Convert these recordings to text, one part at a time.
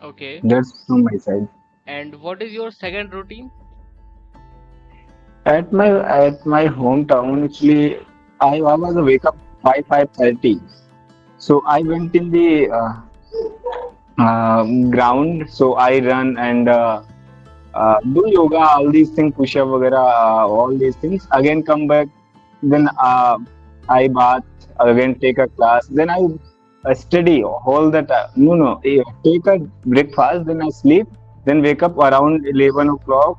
Okay. That's from my side. And what is your second routine? At my hometown, actually, I was wake up 5:30. So I went in the ground. So I run and do yoga, all these things, push up, all these things. Again, come back. Then I bath. Again, take a class. Then I study all the time. No, no. Take a breakfast. Then I sleep. Then wake up around 11 o'clock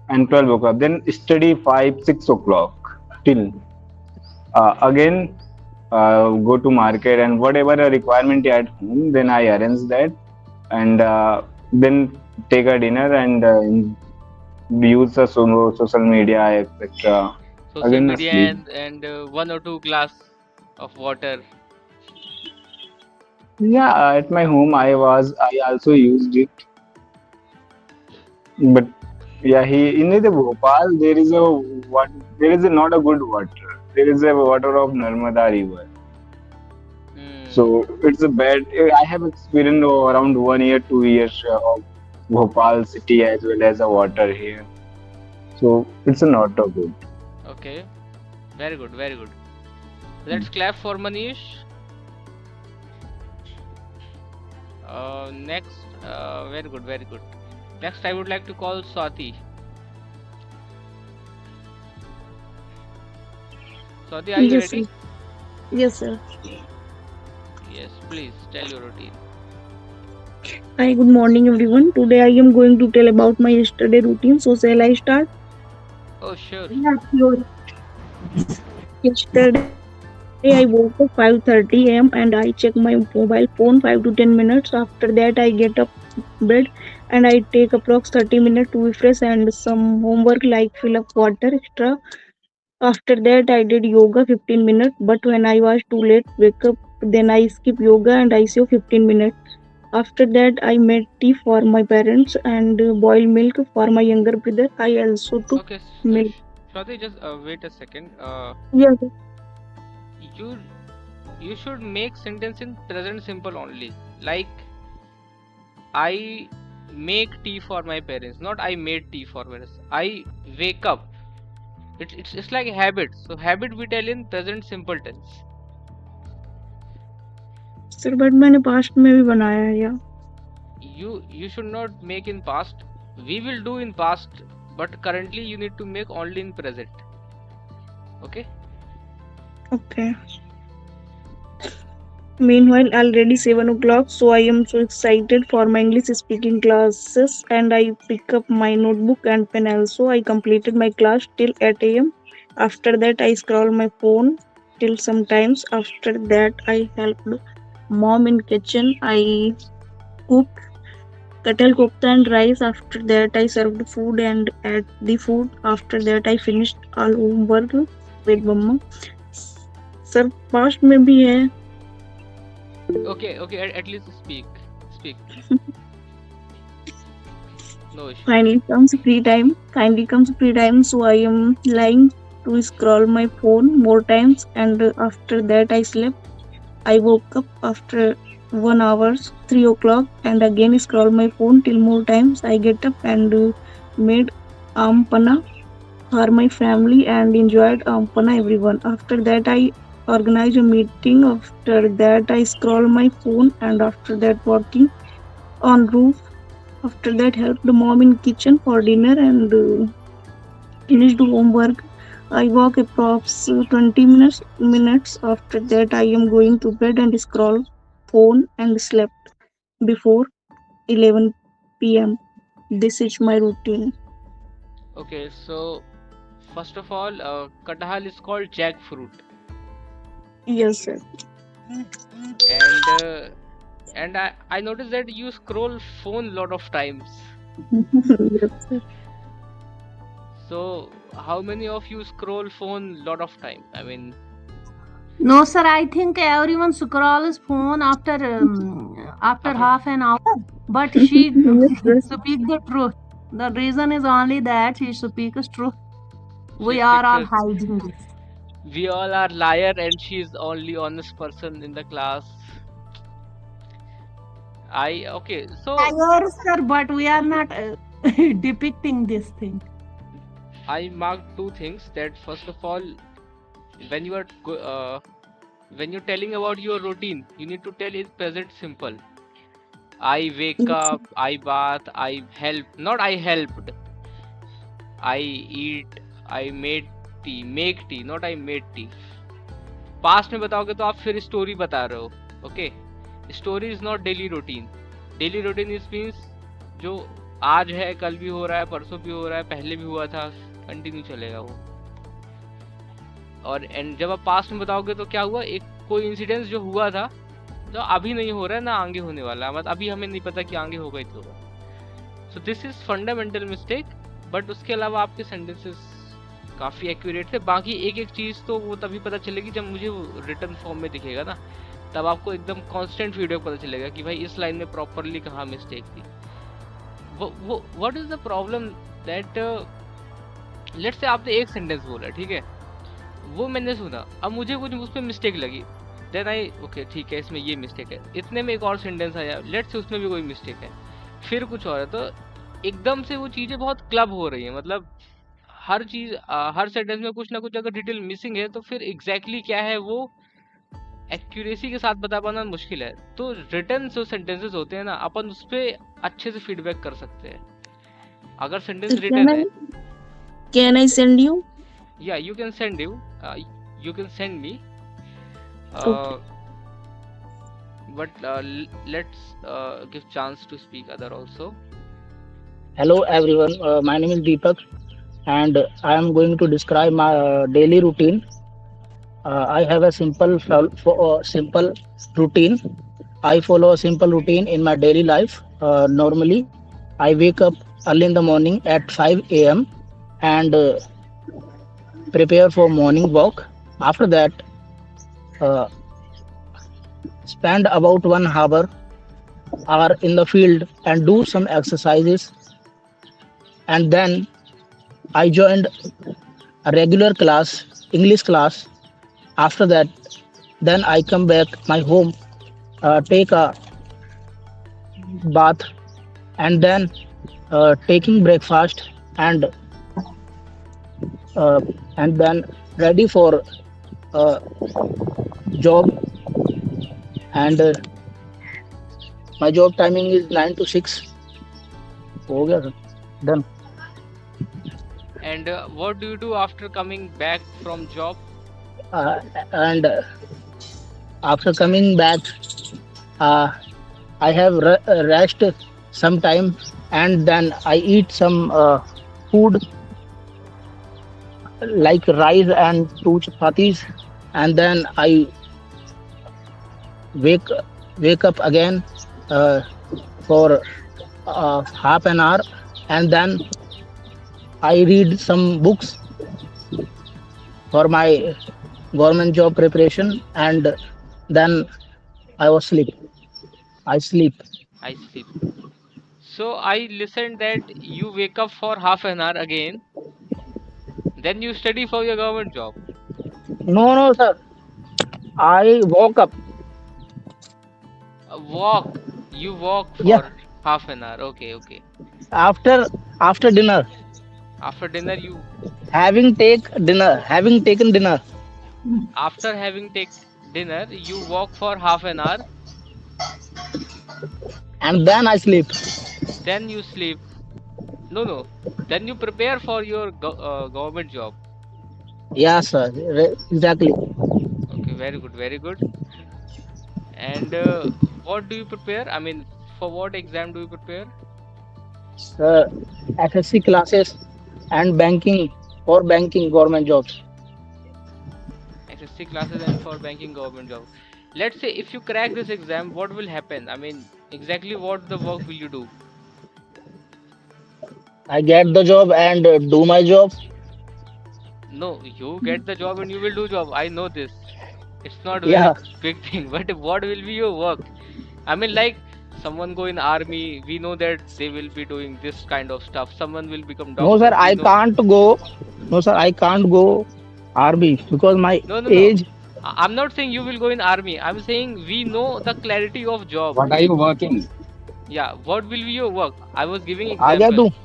and 12 o'clock. Then study 5, 6 o'clock till again go to market and whatever a requirement at home. Then I arrange that and then take a dinner and use the social media, etc. Social Again, media sleep. and one or two glass of water. Yeah, at my home, I also used it, but yeah, in the Bhopal there is a not a good water. There is a water of Narmada River, Hmm. so it's a bad. I have experienced around 1 year, 2 years of Bhopal city as well as the water here, so it's a not a good. Okay. Very good. Very good. Let's clap for Manish. Next. Very good. Very good. Next, I would like to call Swati. Swati, are you Yes, sir. ready? Yes, sir. Yes. Please tell your routine. Hi, good morning, everyone. Today I am going to tell about my yesterday routine. So, shall I start? Oh, sure. Yeah, sure. Yesterday I woke up 5:30 a.m. and I check my mobile phone 5 to 10 minutes. After that, I get up bed and I take approx 30 minutes to refresh and some homework like fill up water extra. After that, I did yoga 15 minutes. But when I was too late, wake up. Then I skip yoga and I saw 15 minutes. After that, I made tea for my parents and boiled milk for my younger brother. I also took Okay. milk. Swati, just wait a second. Yes, You you should make sentence in present simple only. Like I make tea for my parents, not I made tea for my parents. I wake up. It's like a habit. So habit we tell in present simple tense. Sir but मैंने past में भी बनाया है या You should not make in past. We will do in past, but currently you need to make only in present. Okay? Okay Meanwhile, already 7 o'clock, so I am so excited for my English speaking classes and I pick up my notebook and pen also. I completed my class till 8 a.m. After that, I scroll my phone till sometimes. After that, I helped mom in kitchen. I cook kettle kofta and rice. After that, I served food and ate the food. After that, I finished all homework with mama. Sir past में भी है Okay, at least speak. Speak. No issue. Kindly comes free time, so I am lying to scroll my phone more times, and after that I slept. I woke up after 1 hour, 3 o'clock, and again scroll my phone till more times. I get up and made ampana for my family and enjoyed ampana everyone. After that I organized a meeting. After that I scroll my phone, and after that walking on roof. After that, helped mom in kitchen for dinner and finished homework. I walk approx 20 minutes. After that, I am going to bed and scroll phone and slept before 11 p.m. This is my routine. Okay, so first of all, katahal is called jackfruit, Yes, sir. and I noticed that you scroll phone lot of times. Yes, sir. So how many of you scroll phone lot of time? I mean, No, sir. I think everyone scrolls phone after after half an hour. But she Yes, sir. speak the truth. The reason is only that she speaks truth. she We are speaks all truth. hiding this. We all are liar, and she is only honest person in the class. Okay, so Sure, sir, but we are not depicting this thing. I marked two things. That first of all, when you are when you're telling about your routine, you need to tell it present simple. I wake Yes, up, I bath, I help, not I helped. I eat, I made tea, make tea, not I made tea. Past में बताओगे तो आप फिर story बता रहे हो. Okay, story is not daily routine. Daily routine is means जो आज है, कल भी हो रहा है, परसों भी हो रहा है, पहले भी हुआ था, कंटिन्यू चलेगा वो. और एंड जब आप पास्ट में बताओगे तो क्या हुआ, एक कोई इंसिडेंस जो हुआ था, जो अभी नहीं हो रहा है ना आगे होने वाला है, मतलब अभी हमें नहीं पता कि आगे होगा ही तो होगा. So this is fundamental mistake. But उसके अलावा आपके सेंटेंसेस काफ़ी एक्यूरेट थे. बाकी एक एक चीज़ तो वो तभी पता चलेगी जब मुझे रिटर्न फॉर्म में दिखेगा ना, तब आपको एकदम कांस्टेंट फीडबैक पता चलेगा कि भाई इस लाइन में प्रॉपरली कहाँ मिस्टेक थी. वो what is the problem that let's say आपने एक सेंटेंस बोला, ठीक है, वो मैंने सुना, अब मुझे कुछ उस पर मिस्टेक लगी, देन आई ओके ठीक है इसमें ये मिस्टेक है. इतने में एक और सेंटेंस आया, लेट्स से उसमें भी कोई मिस्टेक है, फिर कुछ और है, तो एकदम से वो चीज़ें बहुत क्लब हो रही हैं. मतलब हर चीज हर सेंटेंस में कुछ ना कुछ अगर डिटेल मिसिंग है तो फिर एग्जैक्टली क्या है वो एक्यूरेसी के साथ बता पाना मुश्किल है. तो रिटर्न जो सेंटेंसेस होते हैं ना, अपन उस पर अच्छे से फीडबैक कर सकते हैं. अगर सेंटेंस रिटर्न है, can I send you? या you can send you can send me, Okay. But let's give chance to speak other also. Hello everyone, my name is Deepak and I am going to describe my daily routine. I have a simple routine. I follow a simple routine in my daily life. Normally, I wake up early in the morning at 5 a.m. and prepare for morning walk. After that, uh, spend about 1 hour in the field and do some exercises. And then I joined a regular class, English class. After that, then I come back my home, take a bath, and then taking breakfast and then ready for job. And my job timing is 9 to 6. हो गया sir. Done. And what do you do after coming back from job? And after coming back, I have rest some time, and then I eat some food like rice and 2 chapatis, and then I wake up again for half an hour, and then I read some books for my government job preparation, and then I sleep. I sleep. So I listened that you wake up for half an hour again, then you study for your government job. No, sir. I woke up. Walk. You walk for Yeah. half an hour. Okay. After dinner. After dinner you. Having taken dinner. After having taken dinner, you walk for half an hour. And then I sleep. Then you sleep. No. Then you prepare for your government job. Yeah, sir. Exactly. Okay, very good. And what do you prepare? I mean, for what exam do you prepare? SSC classes and banking government jobs. SSC classes and for banking government job. Let's say if you crack this exam, what will happen? I mean, exactly what the work will you do? I get the job and do my job. No, you get the job and you will do job. I know this. It's not very Yeah. big thing, but what will be your work? I mean, like someone go in army, we know that they will be doing this kind of stuff. Someone will become doctor. No, sir. we I know- can't go. No, sir. I can't go army because my No. age. I'm not saying you will go in army. I'm saying we know the clarity of job. What are you working? Yeah, what will be your work? I was giving आ गया example. तू?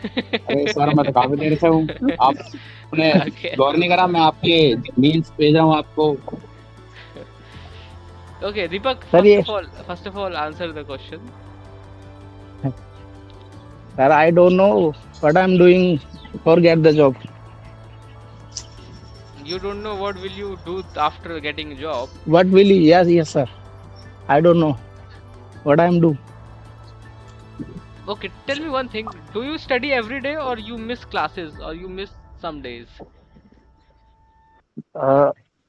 अरे sir मैं तो काफी देर से हूँ, आपने Okay. गौर नहीं करा, मैं आपके मील्स भेज रहा हूँ आपको। Okay, Deepak, सर ये first of all, answer the question. Sir I don't know what I am doing for get the job. You don't know what will you do after getting a job. What will you? Yes sir. I don't know what I am do. Okay, tell me one thing. Do you study every day or you miss classes or you miss some days?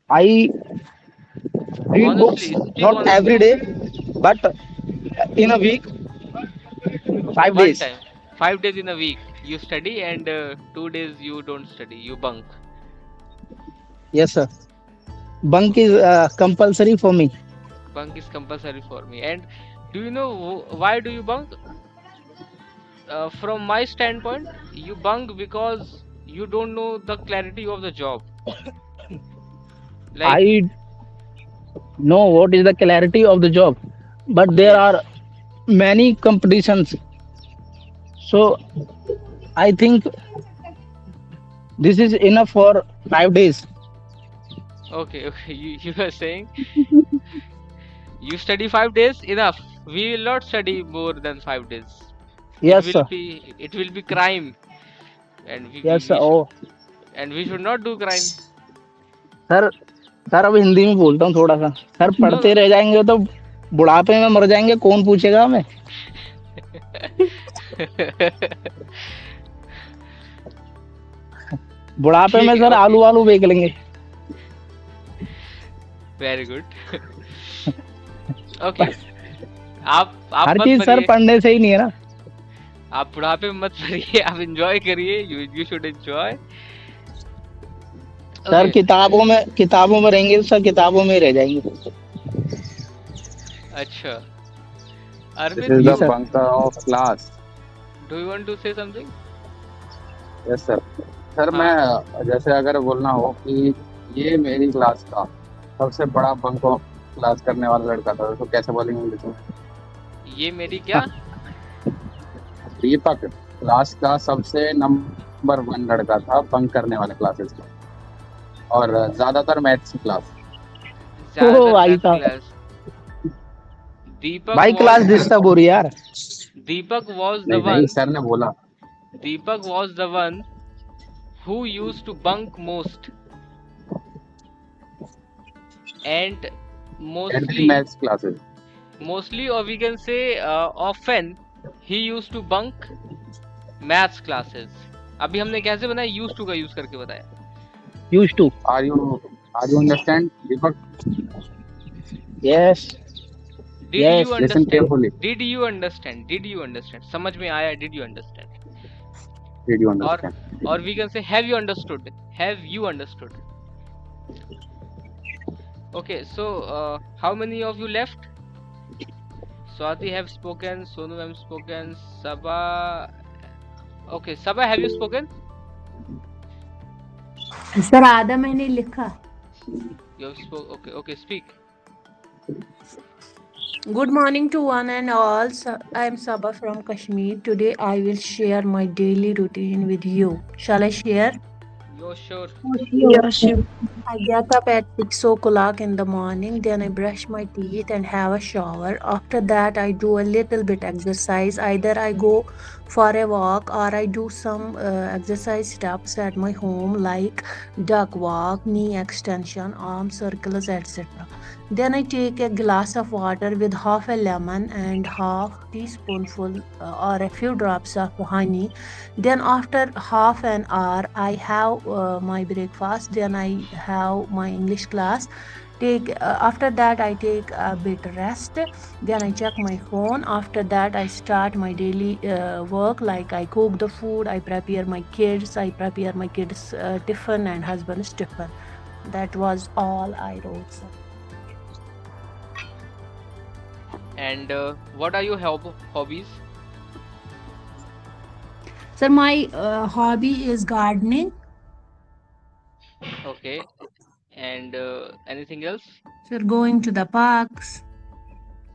I read books Honestly, speak not every honestly. day, but in a week, 5 days. One time, 5 days in a week, you study and 2 days you don't study, you bunk. Yes sir. Bunk is compulsory for me. Bunk is compulsory for me. And do you know why do you bunk? From my standpoint, you bunk because you don't know the clarity of the job. Like, I know what is the clarity of the job, but there yes, are many competitions. So I think this is enough for 5 days. okay, you are saying you study 5 days, enough. We will not study more than 5 days. Yes sir. It will be crime, and Yes sir. Oh we should not do crime. Sir, sir अब हिंदी में बोलता हूँ थोड़ा सा. Sir No, पढ़ते no. रह जाएंगे तो बुढ़ापे में मर जाएंगे, कौन पूछेगा हमें? बुढ़ापे में ठीक है, सर okay, आलू आलू बेच लेंगे. very good. Okay, आप हर मत चीज सर मरिए, पढ़ने से ही नहीं है ना. आप बुढ़ापे में मत मरिए, आप enjoy करिए, you should enjoy. Sir Okay, किताबों में रहेंगे तो सर किताबों में ही रह जाएंगे. अच्छा. दिस Arvind, इज जी the sir. Bunker of class. do you want to say something? Yes sir. Sir हाँ, मैं जैसे अगर बोलना हो कि ये मेरी क्लास का सबसे बड़ा बंक ऑफ क्लास करने वाला लड़का था, तो कैसे बोलेंगे इंग्लिश में? ये मेरी क्या? दीपक क्लास का सबसे नंबर 1 लड़का था बंक करने वाले क्लासेस का, और ज्यादातर मैथ्स की क्लास। ओ ज्यादातर भाई मैथ साहब, क्लास. Deepak भाई क्लास was डिस्टर्ब हो रही है यार. Deepak was the नहीं नहीं, one. सर ने बोला। Deepak was the one who used to bunk most and every maths classes. mostly or we can say often he used to bunk maths classes. अभी हमने कैसे बनाया? used to का use करके बताया. Used to. Are you understand Deepak? Yes Did yes. you listen understand? Carefully. Did you understand? Did you understand? समझ में आया? Did you understand? Did you Or understand? or we can say have you understood? Have you understood? Okay, so how many of you left? Swati have spoken, Sonu have spoken, Sabha. Okay, Sabha, have you spoken? Sir आधा मैंने लिखा. You have spoke. Okay, okay, speak. Good morning to one and all. I am Sabha from Kashmir. Today I will share my daily routine with you. Shall I share? Yo, sure. Yeah, sure. I get up at 6 o'clock in the morning, then I brush my teeth and have a shower. After that, I do a little bit exercise. Either I go for a walk or I do some exercise steps at my home, like duck walk, knee extension, arm circles, etc. Then I take a glass of water with half a lemon and half teaspoonful or a few drops of honey. Then after half an hour I have my breakfast, then I have my English class. After that I take a bit rest, then I check my phone. After that I start my daily work, like I cook the food, I prepare my kids tiffin and husband's tiffin. That was all I wrote, sir. And what are your hobbies? Sir, my hobby is gardening. Okay. And anything else? Sir, going to the parks,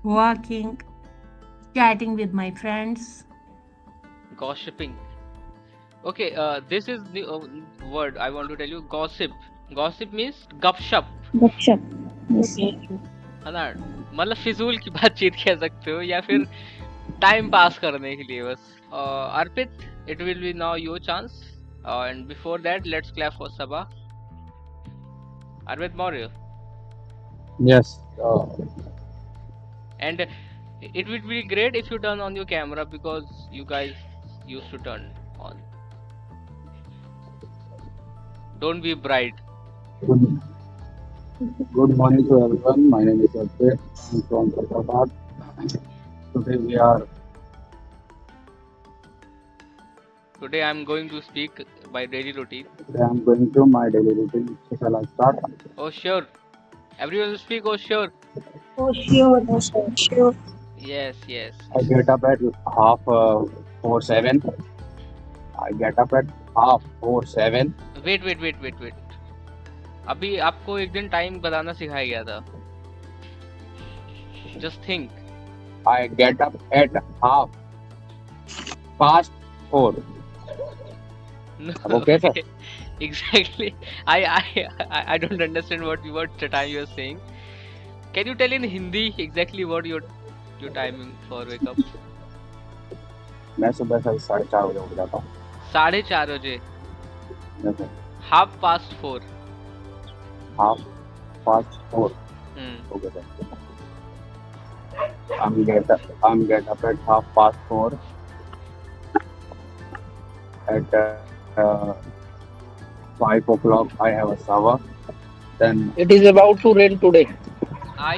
walking. Chatting with my friends. Gossiping. Okay, this is the word I want to tell you. Gossip. Gossip means gupshup. Gupshup. Yes. है ना? मतलब फिजूल की बातचीत कह सकते हो या फिर टाइम पास करने के लिए बस. Arpit, it will be now your chance. And before that, let's clap for Sabha. Arpit Maurya. Yes. And it would be great if you turn on your camera because you guys used to turn on. Don't be bright. Good, good morning to everyone. My name is Arpit. I'm from Hyderabad. Today we are. Today I'm going to speak my daily routine. Today I'm going to my daily routine. So shall I start? Oh sure. Everyone will speak. Oh sure. Oh, sure. Oh, sure. Yes, yes. I get up at half 4:07. I get up at half 4:07. Wait. अभी आपको एक दिन time बताना सिखाया गया था. Just think. I get up at half past 4. No, Okay, sir. exactly. I don't understand what the time you are saying. Can you tell in Hindi exactly what your timing for wake up? मैं सुबह 4:30 बजे उठ जाता हूँ. 4:30 बजे. Yes, sir. 4:30. Half past 4. Okay, sir. I'm get up at 4:30. At 5 o'clock, I have a shower. Then It is about to rain today. I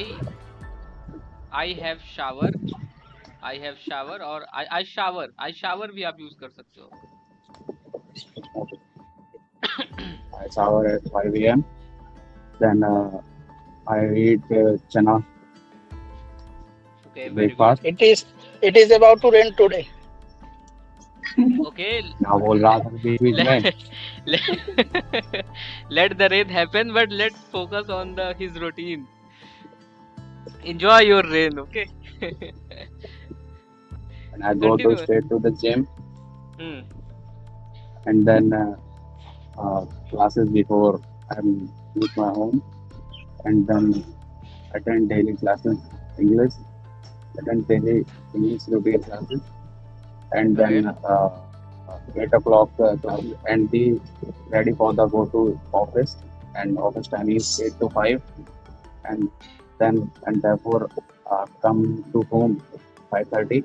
have shower. और I shower. I shower भी आप यूज कर सकते हो. I shower at 5 a.m. Then I eat chana Okay, very good. breakfast. It is about to rain today. Okay. क्या बोल रहा था बीच में? Let the rain happen, but let's focus on his routine. Enjoy your rain, okay? And I go Continue. straight to the gym. Hmm. And then classes before I'm with my home, and then attend daily classes English, attend daily English routine classes, and then 8 o'clock class, and be ready for the go to office, and office time is 8 to 5, and then and therefore come to home 5:30.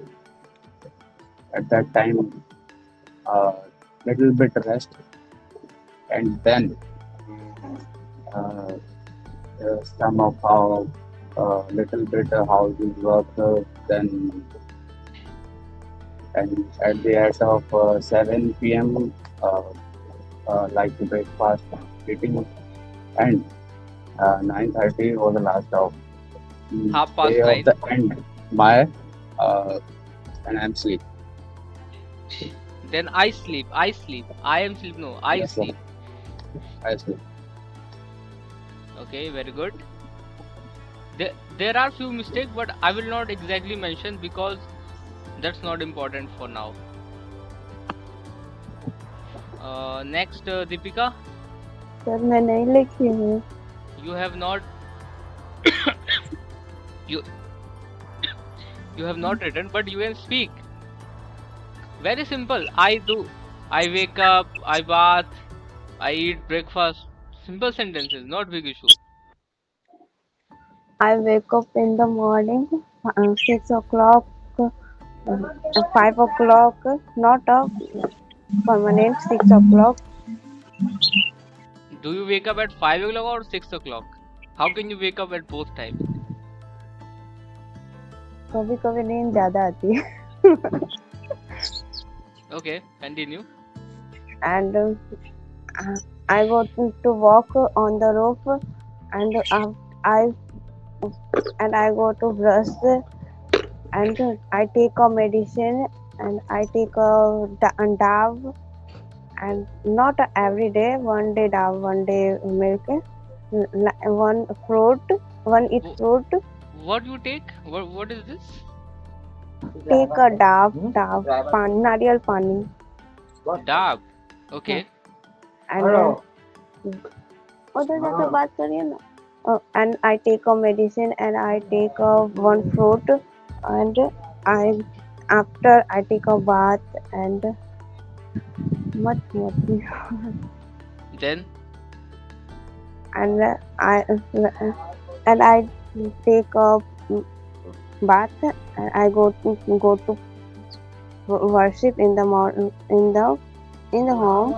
At that time, little bit rest, and then some of how little bit houses work, then and at the end of 7 p.m. Like breakfast eating, and 9:30 was the last of day 9:30. of the end my and I'm sleep. Then I sleep. I am sleep. No, I Yes, sir. sleep. I sleep. Okay, very good. There are few mistakes, but I will not exactly mention because that's not important for now. Next, Deepika, sir मैं नहीं लिखी हूँ. you have not you have not written, but you can speak. Very simple. I wake up, I bath, I eat breakfast. Simple sentences, not big issue. I wake up in the morning 6 o'clock, 5 o'clock, not a permanent 6 o'clock. Do you wake up at 5 o'clock or 6 o'clock? How can you wake up at both times? कभी कभी नींद ज़्यादा आती है. Okay, continue. And I go to walk on the roof, and I go to brush, and I take a medicine, and I take a dab, and not every day. One day dab, one day milk, one fruit, one eat fruit. What you take? What is this? take a पानी नारियल पानी Dab. हाँ Okay. and उधर जाकर बात करिए ना and I take a medicine and I take a one fruit and I after I take a bath and मत Then and I take a bath and I go to worship in the morning in the home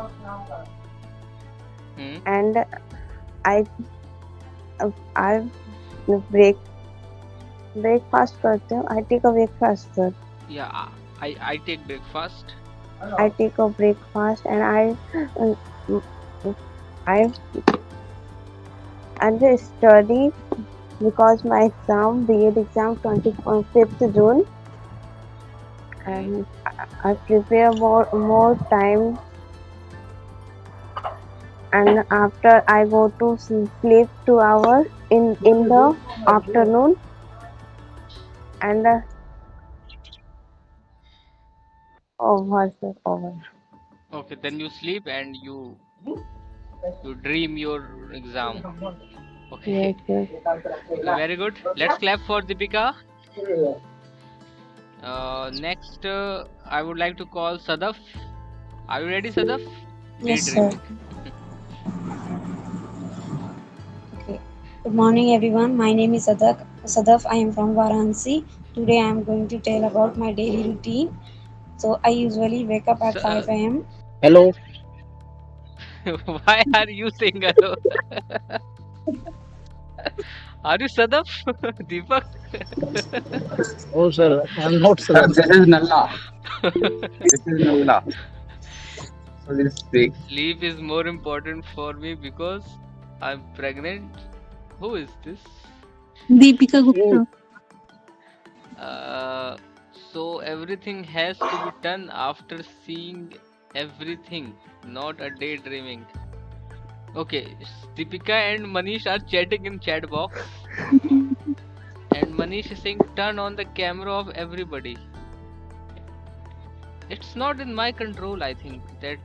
hmm. and I breakfast करते हूँ I take a breakfast sir. Yeah, I take breakfast. I take a breakfast and I and study because my exam B.Ed exam 25th June and I prepare more time and after I go to sleep 2 hours in the afternoon and over sir over. Okay, then you sleep and you dream your exam. Okay. Yes, yes. Okay, very good. Let's clap for Deepika. Next, I would like to call Sadaf. Are you ready, Sadaf? Yes, sir. Daydreaming. Okay. Good morning, everyone. My name is Sadaf. I am from Varanasi. Today, I am going to tell about my daily routine. So, I usually wake up at 5 a.m. Hello. Why are you saying hello? Are you Sadaf? Deepak? Oh, sir, I'm not Sir, Sadaf. this is Nalla. This is Nalla. So this speak. Sleep is more important for me because I'm pregnant. Who is this? Deepika Oh, Gupta. So everything has to be done after seeing everything, not a daydreaming. Okay, Deepika and Manish are chatting in chat box, and Manish is saying turn on the camera of everybody. It's not in my control, I think, that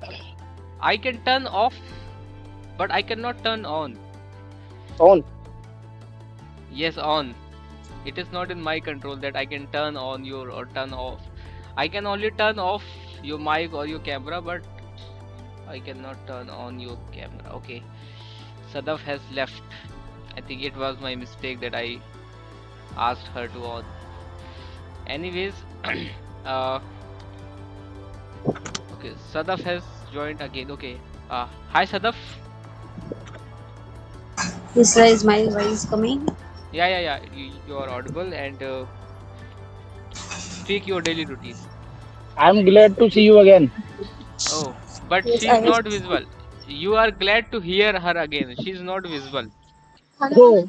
I can turn off, but I cannot turn on. on. Yes, on. It is not in my control that I can turn on your or turn off. I can only turn off your mic or your camera, but I cannot turn on your camera. Okay. Sadaf has left. I think it was my mistake that I asked her to on. Anyways, okay, Sadaf has joined again. Okay. Hi Sadaf. Yes, sir, is my voice coming? Yeah. You are audible and speak your daily routine. I'm glad to see you again. Oh, but Yes, she I is will. not visible. You are glad to hear her again. She is not visible. Oh,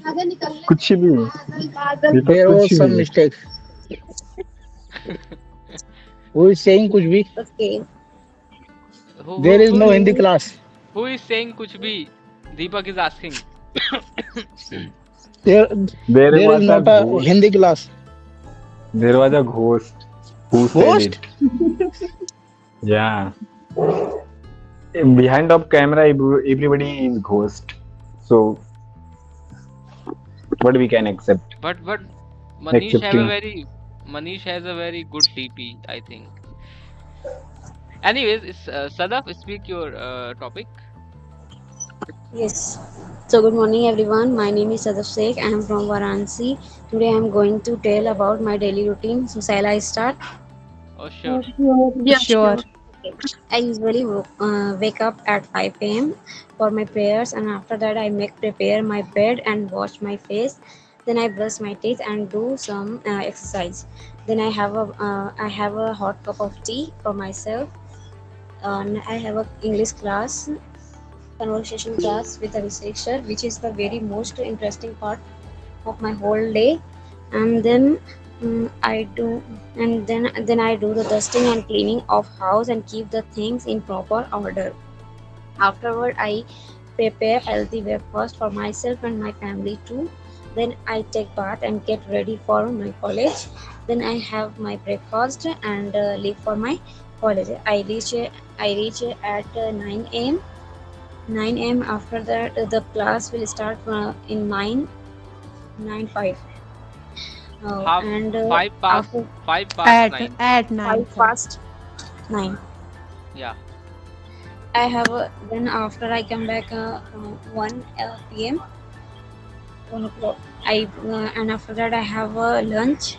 कुछ भी दीपक there कुछ was some भी mistake. Who is saying kuch bhi? Okay. Who There who is no who Hindi class. who is saying kuch bhi? Deepak is asking. There, there there is was a not a ghost Hindi class. there was a ghost who said Ghost? it. Yeah, behind of camera everybody is ghost, so what we can accept But accepting. Manish has a very good DP, I think. Anyways, it's Sadaf, speak your topic. Yes. So, good morning, everyone. My name is Sadaf Sheikh. I am from Varanasi. Today, I am going to tell about my daily routine. So, shall I start? Oh sure. Yeah, Sure. sure. I usually wake up at 5 a.m. for my prayers, and after that, I prepare my bed and wash my face. Then I brush my teeth and do some exercise. Then I have a hot cup of tea for myself. And I have a English class, conversation class with a researcher, which is the very most interesting part of my whole day. And then I do and then I do the dusting and cleaning of house and keep the things in proper order. Afterward, I prepare healthy breakfast for myself and my family too. Then I take bath and get ready for my college. Then I have my breakfast and leave for my college. I reach at 9 a.m. 9 a.m. After that, the class will start in 9:05. Half And 5 past after 5 past 9. At 9 5 past 9, Yeah. I have then after I come back 1 p.m. 1 o'clock. And after that I have a lunch.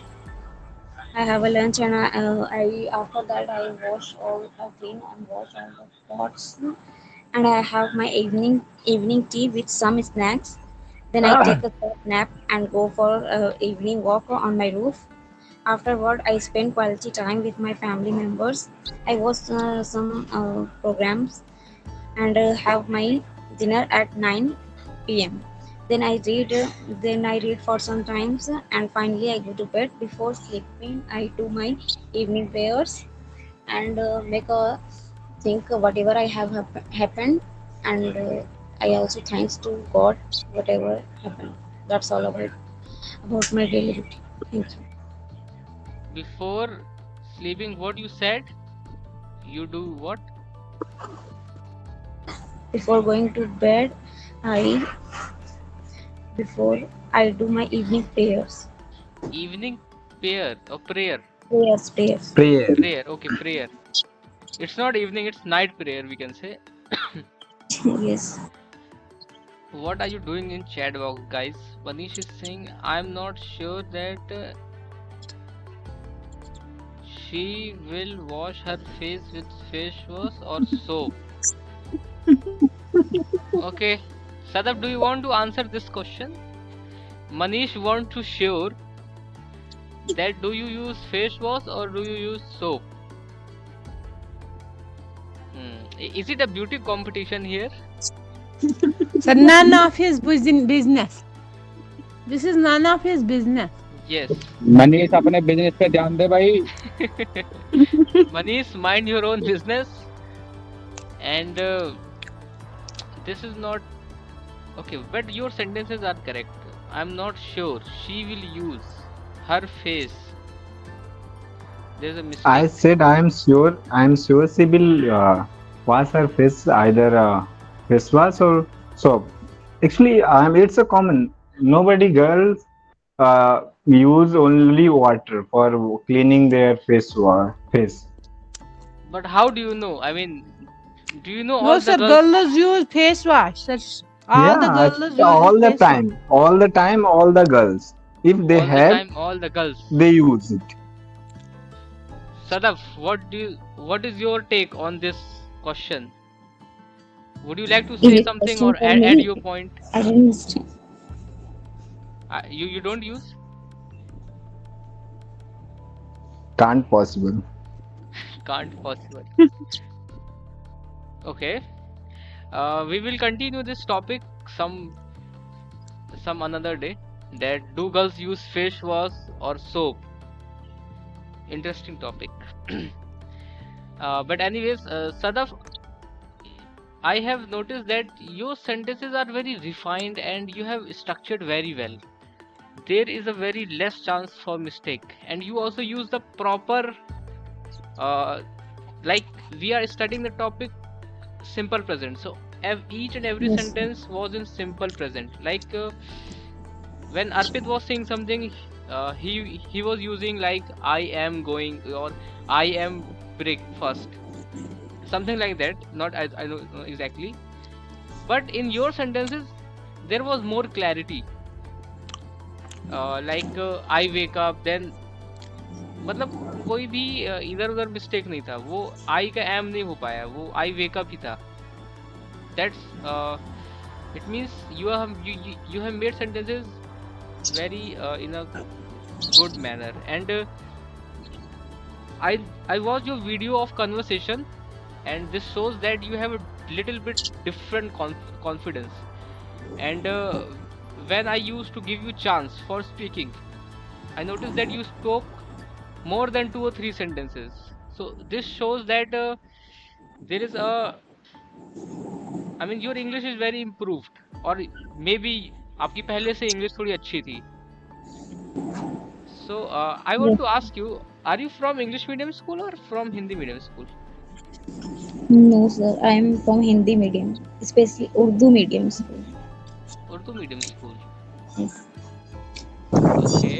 I have a lunch and I after that I wash all, clean and wash all the pots, and I have my evening tea with some snacks. Then I take a short nap and go for evening walk on my roof. Afterward, I spend quality time with my family members. I watch some programs and have my dinner at 9 p.m. Then I read. Then I read for some times, and finally I go to bed. Before sleeping, I do my evening prayers and make a think whatever I have happened, and I also thanks to God whatever happened. That's all about my daily routine. Thank you. Before sleeping, what you said? You do what? Before going to bed, I before I do my evening prayers. Evening prayer or prayer? Prayers. Prayer. Prayer. Okay, prayer. It's not evening, it's night prayer, we can say. Yes. What are you doing in chat box, guys? Manish is saying, I'm not sure that she will wash her face with face wash or soap. Okay. Sadaf, do you want to answer this question? Manish want to sure that do you use face wash or do you use soap? Is it a beauty competition here? So none of his business. This is none of his business. Yes. Manish अपने business पे ध्यान दे भाई. Manish, mind your own business. And this is not okay, but your sentences are correct. I'm not sure she will use her face. There's a mistake. I said I'm sure she will wash her face either face wash or soap. Actually, it's a common. Nobody girls use only water for cleaning their face. But how do you know? I mean, do you know No, all sir, the girls? girls use face wash. Sir, all the Yeah, girls all use the face wash. time, all the time, all the girls. If they All the have, time, all the girls. they use it. Sadaf, what is your take on this question? Would you like to Is say it something question or for add me? your point? I didn't understand. You don't use? Can't possible. Can't possible. Okay. We will continue this topic some another day. That do girls use face wash or soap? Interesting topic. But anyways, Sadaf, I have noticed that your sentences are very refined and you have structured very well. There is a very less chance for mistake, and you also use the proper like we are studying the topic simple present, so each and every Yes. sentence was in simple present. Like when Arpit was saying something, he was using like I am going or I am breakfast, something like that. Not I don't know exactly, but in your sentences there was more clarity. Like I wake up, then मतलब कोई भी इधर उधर mistake नहीं था, वो आई का M नहीं हो पाया, वो आई वेकअप ही था. That's it means you have made sentences very in a good manner. And I watched your video of conversation, and this shows that you have a little bit different confidence. And when I used to give you chance for speaking, I noticed that you spoke more than 2 or 3 sentences. So this shows that there is a, I mean, your English is very improved, or maybe आपकी पहले से English थोड़ी अच्छी थी. So I want Yes. to ask you, are you from English medium school or from Hindi medium school? No, sir. I am from Hindi medium, especially Urdu medium school. Urdu medium school. Yes. Okay.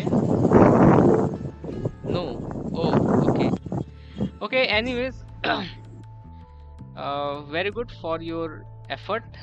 No. Oh, okay. Okay, anyways, very good for your effort